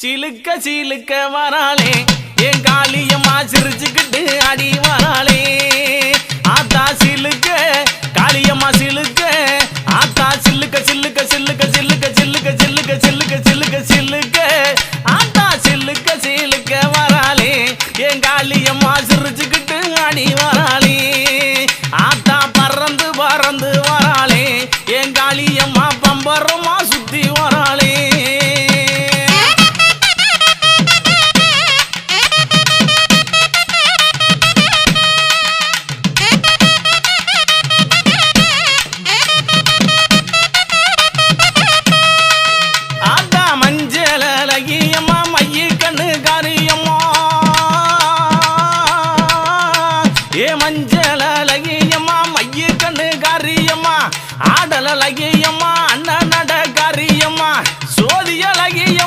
சிலுக்க சிலுக்க வராளே என் காளியம்மா சிரிச்சுக்கிட்டு அடி வராளே ஆத்தா சிலுக்க காளியம்மா சிலுக்க ஆத்தா சில்லுக்க சில்லுக்க சில்லுக்க சில்லுக்க சில்லுக்க சில்லுக்க சில்லுக்க சில்லுக்க சில்லு